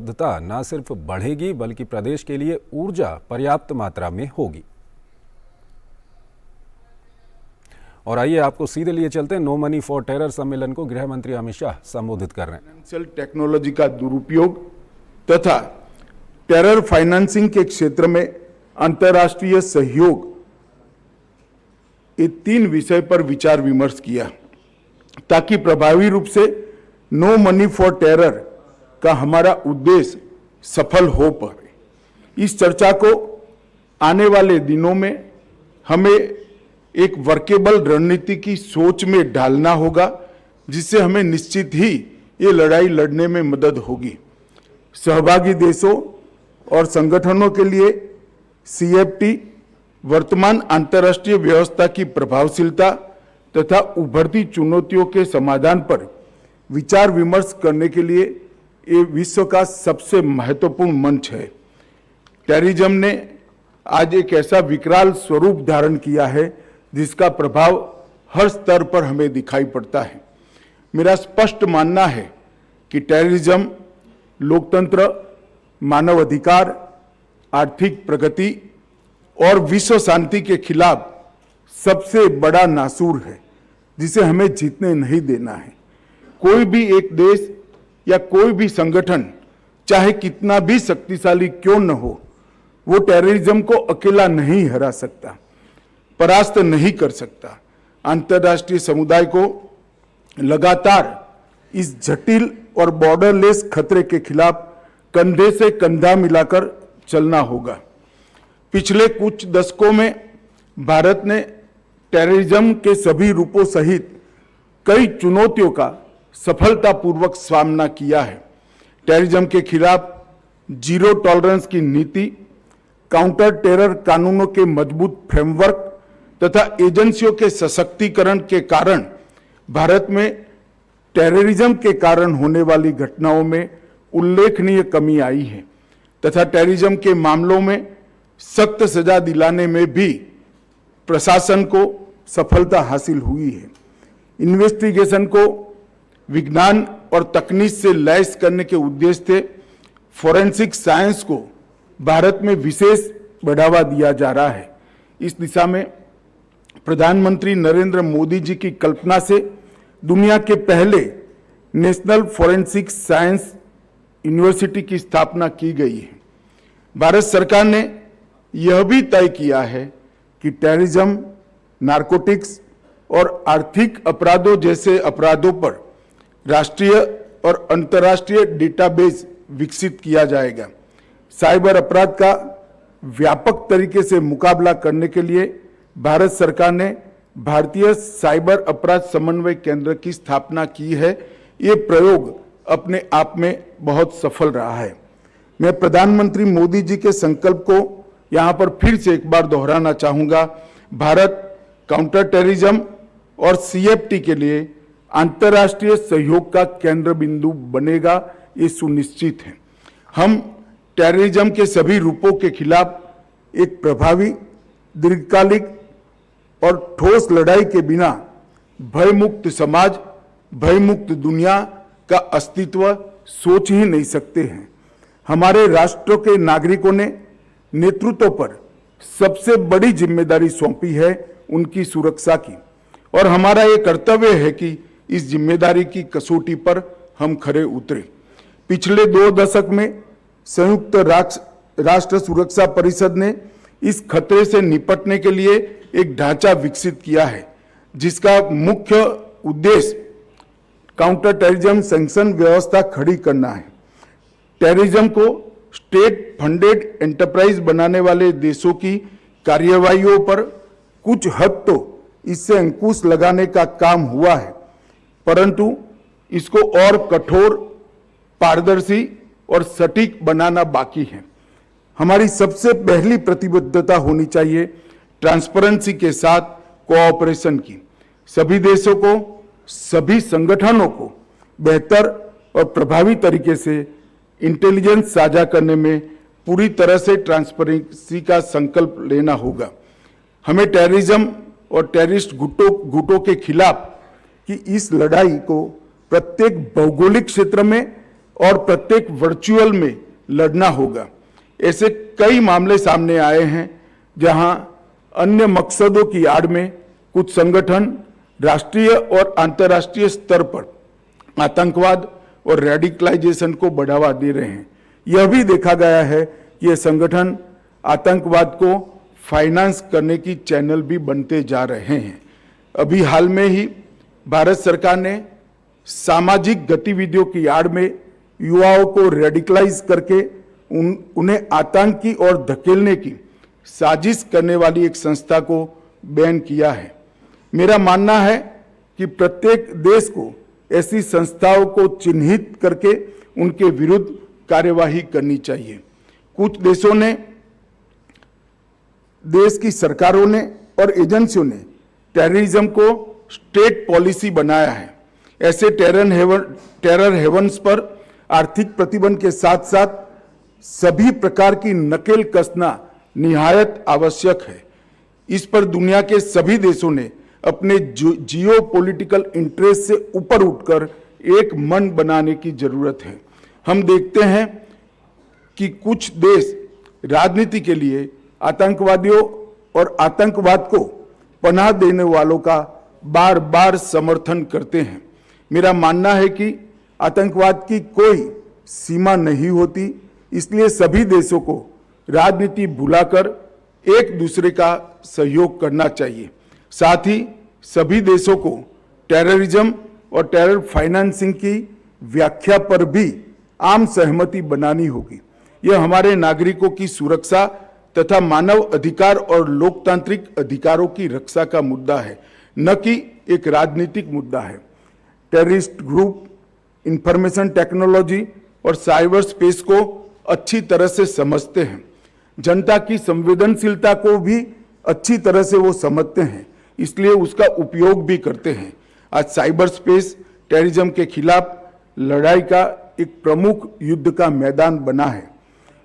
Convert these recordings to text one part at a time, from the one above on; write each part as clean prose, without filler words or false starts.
प्रतिबद्धता न सिर्फ बढ़ेगी बल्कि प्रदेश के लिए ऊर्जा पर्याप्त मात्रा में होगी। और आइए आपको सीधे लिए चलते हैं। नो मनी फॉर टेरर सम्मेलन को गृह मंत्री अमित शाह संबोधित कर रहे हैं। फाइनेंशियल टेक्नोलॉजी का दुरुपयोग तथा टेरर फाइनेंसिंग के क्षेत्र में अंतर्राष्ट्रीय सहयोग, ये 3 विषय पर विचार विमर्श किया ताकि प्रभावी रूप से नो मनी फॉर टेरर का हमारा उद्देश्य सफल हो पाए। इस चर्चा को आने वाले दिनों में हमें एक वर्केबल रणनीति की सोच में डालना होगा, जिससे हमें निश्चित ही ये लड़ाई लड़ने में मदद होगी। सहभागी देशों और संगठनों के लिए CFT वर्तमान अंतर्राष्ट्रीय व्यवस्था की प्रभावशीलता तथा उभरती चुनौतियों के समाधान पर विचार विमर्श करने के लिए ये विश्व का सबसे महत्वपूर्ण मंच है। टेररिज्म ने आज एक ऐसा विकराल स्वरूप धारण किया है जिसका प्रभाव हर स्तर पर हमें दिखाई पड़ता है। मेरा स्पष्ट मानना है कि टेररिज्म लोकतंत्र, मानव अधिकार, आर्थिक प्रगति और विश्व शांति के खिलाफ सबसे बड़ा नासूर है, जिसे हमें जीतने नहीं देना है। कोई भी एक देश या कोई भी संगठन चाहे कितना भी शक्तिशाली क्यों न हो, वो टेररिज्म को अकेला नहीं हरा सकता, परास्त नहीं कर सकता। अंतर्राष्ट्रीय समुदाय को लगातार इस जटिल और बॉर्डरलेस खतरे के खिलाफ कंधे से कंधा मिलाकर चलना होगा। पिछले कुछ दशकों में भारत ने टेररिज्म के सभी रूपों सहित कई चुनौतियों का सफलतापूर्वक सामना किया है। टेररिज्म के खिलाफ जीरो टॉलरेंस की नीति, काउंटर टेरर कानूनों के मजबूत फ्रेमवर्क तथा एजेंसियों के सशक्तिकरण के कारण भारत में टेररिज्म के कारण होने वाली घटनाओं में उल्लेखनीय कमी आई है तथा टेररिज्म के मामलों में सख्त सजा दिलाने में भी प्रशासन को सफलता हासिल हुई है। इन्वेस्टिगेशन को विज्ञान और तकनीक से लैस करने के उद्देश्य से फोरेंसिक साइंस को भारत में विशेष बढ़ावा दिया जा रहा है। इस दिशा में प्रधानमंत्री नरेंद्र मोदी जी की कल्पना से दुनिया के पहले नेशनल फोरेंसिक साइंस यूनिवर्सिटी की स्थापना की गई है। भारत सरकार ने यह भी तय किया है कि टेररिज्म, नारकोटिक्स और आर्थिक अपराधों जैसे अपराधों पर राष्ट्रीय और अंतर्राष्ट्रीय डेटाबेस विकसित किया जाएगा। साइबर अपराध का व्यापक तरीके से मुकाबला करने के लिए भारत सरकार ने भारतीय साइबर अपराध समन्वय केंद्र की स्थापना की है। ये प्रयोग अपने आप में बहुत सफल रहा है। मैं प्रधानमंत्री मोदी जी के संकल्प को यहाँ पर फिर से एक बार दोहराना चाहूँगा। भारत काउंटर टेररिज्म और CFT के लिए अंतर्राष्ट्रीय सहयोग का केंद्र बिंदु बनेगा, ये सुनिश्चित है। हम टेररिज्म के सभी रूपों के खिलाफ एक प्रभावी, दीर्घकालिक और ठोस लड़ाई के बिना भयमुक्त समाज, भयमुक्त दुनिया का अस्तित्व सोच ही नहीं सकते हैं। हमारे राष्ट्रों के नागरिकों ने नेतृत्व पर सबसे बड़ी जिम्मेदारी सौंपी है उनकी सुरक्षा की, और हमारा ये कर्तव्य है कि इस जिम्मेदारी की कसौटी पर हम खरे उतरे। पिछले 2 दशक में संयुक्त राष्ट्र सुरक्षा परिषद ने इस खतरे से निपटने के लिए एक ढांचा विकसित किया है, जिसका मुख्य उद्देश्य काउंटर टेररिज्म सैंक्शन व्यवस्था खड़ी करना है। टेररिज्म को स्टेट फंडेड एंटरप्राइज बनाने वाले देशों की कार्यवाहियों पर कुछ हद तो इससे अंकुश लगाने का काम हुआ है, परंतु इसको और कठोर, पारदर्शी और सटीक बनाना बाकी है। हमारी सबसे पहली प्रतिबद्धता होनी चाहिए ट्रांसपेरेंसी के साथ कोऑपरेशन की। सभी देशों को, सभी संगठनों को बेहतर और प्रभावी तरीके से इंटेलिजेंस साझा करने में पूरी तरह से ट्रांसपेरेंसी का संकल्प लेना होगा। हमें टेररिज्म और टेररिस्ट गुटों के खिलाफ की इस लड़ाई को प्रत्येक भौगोलिक क्षेत्र में और प्रत्येक वर्चुअल में लड़ना होगा। ऐसे कई मामले सामने आए हैं जहां अन्य मकसदों की आड़ में कुछ संगठन राष्ट्रीय और अंतर्राष्ट्रीय स्तर पर आतंकवाद और रेडिकलाइजेशन को बढ़ावा दे रहे हैं। यह भी देखा गया है कि ये संगठन आतंकवाद को फाइनेंस करने की चैनल भी बनते जा रहे हैं। अभी हाल में ही भारत सरकार ने सामाजिक गतिविधियों की आड़ में युवाओं को रेडिकलाइज करके उन्हें आतंकी और धकेलने की साजिश करने वाली एक संस्था को बैन किया है। मेरा मानना है कि प्रत्येक देश को ऐसी संस्थाओं को चिन्हित करके उनके विरुद्ध कार्यवाही करनी चाहिए। कुछ देशों ने, देश की सरकारों ने और एजेंसियों ने टेररिज्म को स्टेट पॉलिसी बनाया है। ऐसे टेरर हेवन्स पर आर्थिक प्रतिबंध के साथ साथ सभी प्रकार की नकेल कसना निहायत आवश्यक है। इस पर दुनिया के सभी देशों ने अपने जियो पॉलिटिकल इंटरेस्ट से ऊपर उठकर एक मन बनाने की जरूरत है। हम देखते हैं कि कुछ देश राजनीति के लिए आतंकवादियों और आतंकवाद को पनाह देने वालों का बार बार समर्थन करते हैं। मेरा मानना है कि आतंकवाद की कोई सीमा नहीं होती, इसलिए सभी देशों को राजनीति भुलाकर एक दूसरे का सहयोग करना चाहिए। साथ ही सभी देशों को टेररिज्म और टेरर फाइनेंसिंग की व्याख्या पर भी आम सहमति बनानी होगी। यह हमारे नागरिकों की सुरक्षा तथा मानव अधिकार और लोकतांत्रिक अधिकारों की रक्षा का मुद्दा है, न कि एक राजनीतिक मुद्दा है। टेररिस्ट ग्रुप इंफॉर्मेशन टेक्नोलॉजी और साइबर स्पेस को अच्छी तरह से समझते हैं। जनता की संवेदनशीलता को भी अच्छी तरह से वो समझते हैं, इसलिए उसका उपयोग भी करते हैं। आज साइबर स्पेस टेररिज्म के खिलाफ लड़ाई का एक प्रमुख युद्ध का मैदान बना है।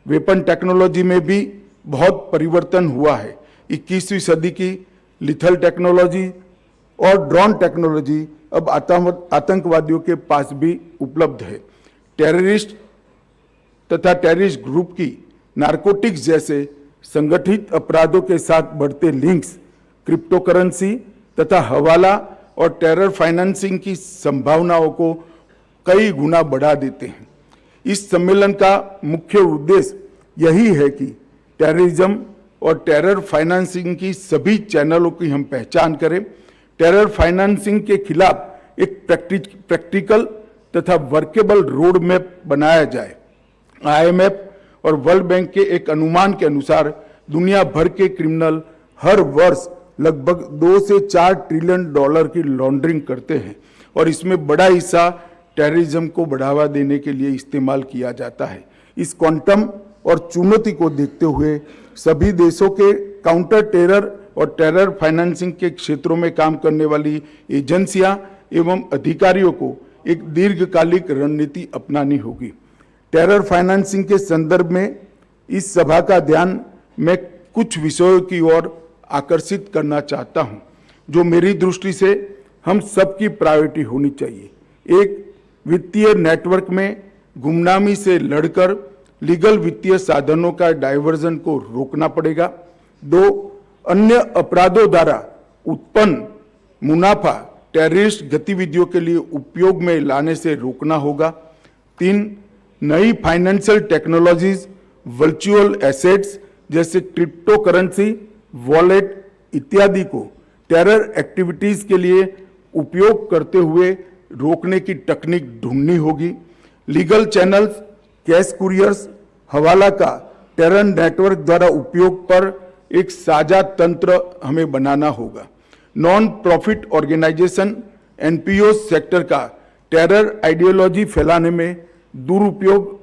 वेपन टेक्नोलॉजी में भी बहुत परिवर्तन हुआ है। 21वीं सदी की लिथल टेक्नोलॉजी और ड्रोन टेक्नोलॉजी अब आतंकवादियों के पास भी उपलब्ध है। टेररिस्ट तथा टेररिस्ट ग्रुप की नारकोटिक्स जैसे संगठित अपराधों के साथ बढ़ते लिंक्स, क्रिप्टोकरेंसी तथा हवाला और टेरर फाइनेंसिंग की संभावनाओं को कई गुना बढ़ा देते हैं। इस सम्मेलन का मुख्य उद्देश्य यही है कि टेररिज्म और टेरर फाइनेंसिंग की सभी चैनलों की हम पहचान करें, टेरर फाइनेंसिंग के खिलाफ एक प्रैक्टिकल तथा वर्केबल रोड मैप बनाया जाए। IMF और वर्ल्ड बैंक के एक अनुमान के अनुसार दुनिया भर के क्रिमिनल हर वर्ष लगभग 2 से 4 ट्रिलियन डॉलर की लॉन्ड्रिंग करते हैं और इसमें बड़ा हिस्सा टेररिज्म को बढ़ावा देने के लिए इस्तेमाल किया जाता है। इस क्वांटम और चुनौती को देखते हुए सभी देशों के काउंटर टेरर और टेरर फाइनेंसिंग के क्षेत्रों में काम करने वाली एजेंसियां एवं अधिकारियों को एक दीर्घकालिक रणनीति अपनानी होगी। टेरर फाइनेंसिंग के संदर्भ में इस सभा का ध्यान मैं कुछ विषयों की ओर आकर्षित करना चाहता हूं, जो मेरी दृष्टि से हम सबकी प्रायोरिटी होनी चाहिए। एक, वित्तीय नेटवर्क में गुमनामी से लड़कर लीगल वित्तीय साधनों का डायवर्जन को रोकना पड़ेगा। 2, अन्य अपराधों द्वारा उत्पन्न मुनाफा टेररिस्ट गतिविधियों के लिए उपयोग में लाने से रोकना होगा। 3, नई फाइनेंशियल टेक्नोलॉजीज, वर्चुअल एसेट्स जैसे क्रिप्टो करेंसी, वॉलेट इत्यादि को टेरर एक्टिविटीज के लिए उपयोग करते हुए रोकने की तकनीक ढूंढनी होगी। लीगल चैनल्स, कैश कुरियर्स, हवाला का टेरर नेटवर्क द्वारा उपयोग पर एक साझा तंत्र हमें बनाना होगा। Non profit organization NPO sector का टेरर आइडियोलॉजी फैलाने में दुरुपयोग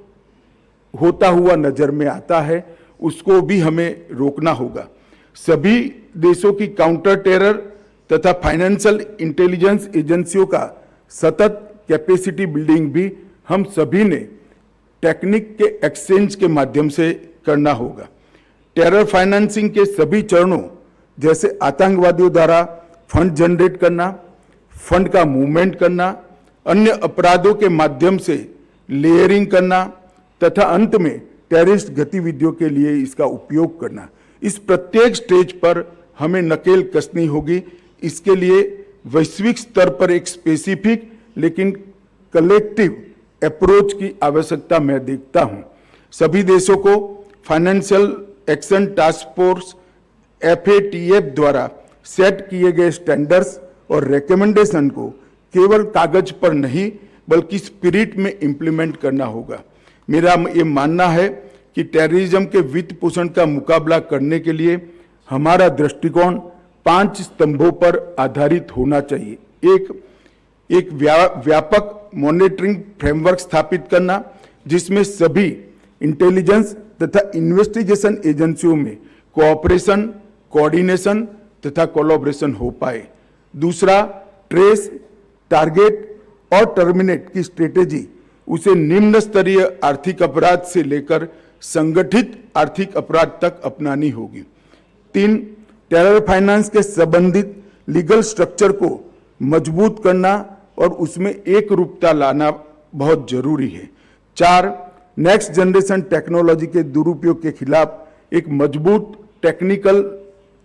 होता हुआ नजर में आता है, उसको भी हमें रोकना होगा। सभी देशों की काउंटर टेरर तथा फाइनेंशियल इंटेलिजेंस एजेंसियों का सतत कैपेसिटी बिल्डिंग भी हम सभी ने टेक्निक के एक्सचेंज के माध्यम से करना होगा। टेरर फाइनेंसिंग के सभी चरणों जैसे आतंकवादियों द्वारा फंड जनरेट करना, फंड का मूवमेंट करना, अन्य अपराधों के माध्यम से लेयरिंग करना तथा अंत में टेररिस्ट गतिविधियों के लिए इसका उपयोग करना, इस प्रत्येक स्टेज पर हमें नकेल कसनी होगी। इसके लिए वैश्विक स्तर पर एक स्पेसिफिक लेकिन कलेक्टिव अप्रोच की आवश्यकता मैं देखता हूं। सभी देशों को financial action task force FATF द्वारा सेट किए गए स्टैंडर्ड्स और रिकमेंडेशन को केवल कागज पर नहीं बल्कि स्पिरिट में इंप्लीमेंट करना होगा। मेरा ये मानना है कि टेररिज्म के वित्त पोषण का मुकाबला करने के लिए हमारा दृष्टिकोण 5 स्तंभों पर आधारित होना चाहिए। एक व्यापक मॉनिटरिंग फ्रेमवर्क स्थापित करना जिसमें सभी इंटेलिजेंस तथा इन्वेस्टिगेशन एजेंसियों में कोऑपरेशन, कोऑर्डिनेशन तथा कोलैबोरेशन हो पाए। दूसरा, ट्रेस, टारगेट और टर्मिनेट की स्ट्रेटेजी उसे निम्न स्तरीय आर्थिक अपराध से लेकर संगठित आर्थिक अपराध तक अपनानी होगी। 3, टेरर फाइनेंस के संबंधित लीगल स्ट्रक्चर को मजबूत करना और उसमें एक रूपता लाना बहुत जरूरी है। 4, नेक्स्ट जनरेशन टेक्नोलॉजी के दुरुपयोग के खिलाफ एक मजबूत टेक्निकल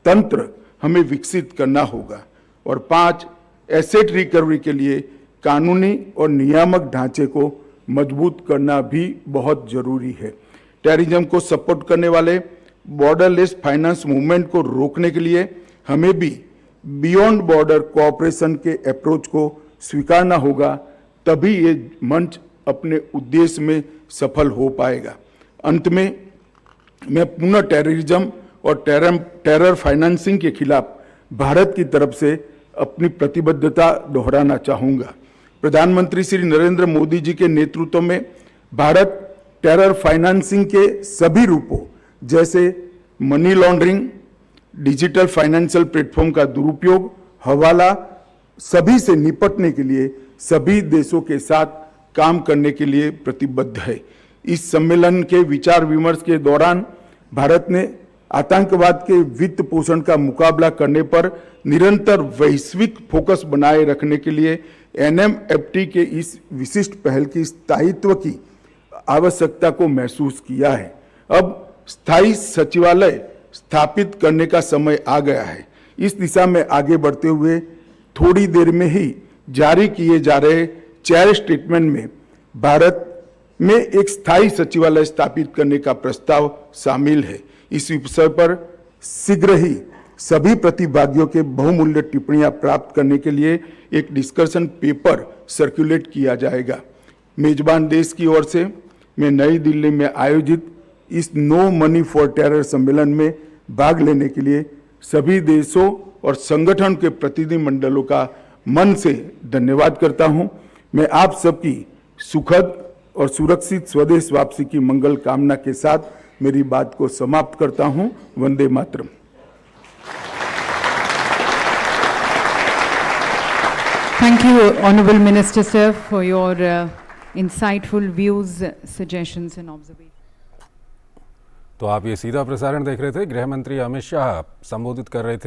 तंत्र हमें विकसित करना होगा। और 5, एसेट रिकवरी के लिए कानूनी और नियामक ढांचे को मजबूत करना भी बहुत जरूरी है। टेररिज्म को सपोर्ट करने वाले बॉर्डरलेस फाइनेंस मूवमेंट को रोकने के लिए हमें भी बियॉन्ड बॉर्डर कोऑपरेशन के अप्रोच को स्वीकारना होगा, तभी ये मंच अपने उद्देश्य में सफल हो पाएगा। अंत में मैं पुनः टेररिज्म और टेरर फाइनेंसिंग के खिलाफ भारत की तरफ से अपनी प्रतिबद्धता दोहराना चाहूंगा। प्रधानमंत्री श्री नरेंद्र मोदी जी के नेतृत्व में भारत टेरर फाइनेंसिंग के सभी रूपों जैसे money laundering, digital financial platform का दुरुपयोग, हवाला सभी से निपटने के लिए सभी देशों के साथ काम करने के लिए प्रतिबद्ध है। इस सम्मेलन के विचार विमर्श के दौरान भारत ने आतंकवाद के वित्त पोषण का मुकाबला करने पर निरंतर वैश्विक फोकस बनाए रखने के लिए NMFT के इस विशिष्ट पहल की स्थायित्व की आवश्यकता को महसूस किया है। अब स्थायी सचिवालय स्थापित करने का समय आ गया है। इस दिशा में आगे बढ़ते हुए थोड़ी देर में ही जारी किए जा रहे 4 स्टेटमेंट में भारत में एक स्थायी सचिवालय स्थापित करने का प्रस्ताव शामिल है। इस विषय पर शीघ्र ही सभी प्रतिभागियों के बहुमूल्य टिप्पणियां प्राप्त करने के लिए एक डिस्कशन पेपर सर्कुलेट किया जाएगा। मेजबान देश की ओर से मैं नई दिल्ली में आयोजित इस नो मनी फॉर टेरर सम्मेलन में भाग लेने के लिए सभी देशों और संगठन के प्रतिनिधिमंडलों का मन से धन्यवाद करता हूं। मैं आप सबकी सुखद और सुरक्षित स्वदेश वापसी की मंगल कामना के साथ मेरी बात को समाप्त करता हूं। Vande Mataram. Thank you, Honorable Minister Sir, for your insightful views, suggestions and observations. तो आप ये सीधा प्रसारण देख रहे थे। गृह मंत्री अमित शाह संबोधित कर रहे थे